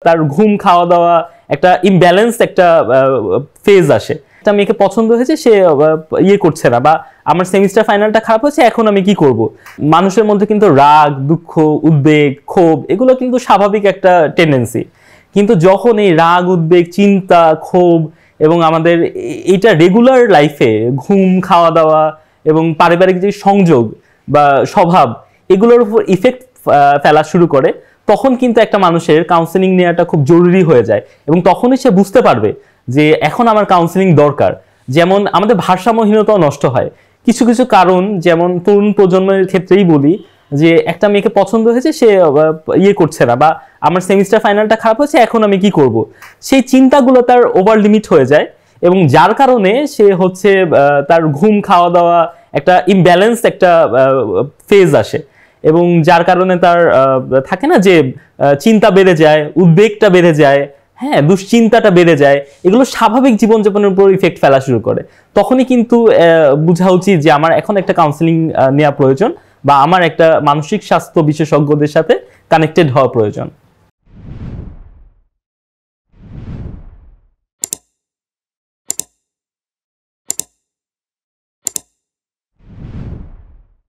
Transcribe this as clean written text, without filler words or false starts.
তার ঘুম খাওয়া দাওয়া একটা ইমব্যালেন্স একটা ফেজ আসে। একটা মেয়েকে পছন্দ হয়েছে, সে ইয়ে করছে না, বা আমার সেমিস্টার ফাইনালটা খারাপ হয়েছে, এখন আমি কি করব। মানুষের মধ্যে কিন্তু রাগ, দুঃখ, উদ্বেগ, ক্ষোভ এগুলো কিন্তু স্বাভাবিক একটা টেন্ডেন্সি। কিন্তু যখন এই রাগ, উদ্বেগ, চিন্তা, ক্ষোভ এবং আমাদের এইটা রেগুলার লাইফে ঘুম, খাওয়া দাওয়া এবং পারিবারিক যে সংযোগ বা স্বভাব এগুলোর উপর ইফেক্ট ফেলা শুরু করে, তখন কিন্তু একটা মানুষের কাউন্সেলিং নেওয়াটা খুব জরুরি হয়ে যায়। এবং তখনই সে বুঝতে পারবে যে এখন আমার কাউন্সেলিং দরকার। যেমন আমাদের ভারসাম্যহীনতাও নষ্ট হয় কিছু কিছু কারণ, যেমন তরুণ প্রজন্মের ক্ষেত্রেই বলি, যে একটা মেয়েকে পছন্দ হয়েছে, সে ইয়ে করছে না, বা আমার সেমিস্টার ফাইনালটা খারাপ হয়েছে, এখন আমি কি করব। সেই চিন্তাগুলো তার ওভার লিমিট হয়ে যায় এবং যার কারণে সে হচ্ছে তার ঘুম, খাওয়া দাওয়া একটা ইমব্যালেন্স একটা ফেজ আসে এবং যার কারণে তার থাকে না যে চিন্তা বেড়ে যায়, উদ্বেগটা বেড়ে যায়, হ্যাঁ, দুশ্চিন্তাটা বেড়ে যায়। এগুলো স্বাভাবিক জীবনযাপনের উপর ইফেক্ট ফেলা শুরু করে। তখনই কিন্তু বোঝা উচিত যে আমার এখন একটা কাউন্সেলিং নেওয়া প্রয়োজন, বা আমার একটা মানসিক স্বাস্থ্য বিশেষজ্ঞদের সাথে কানেক্টেড হওয়া প্রয়োজন।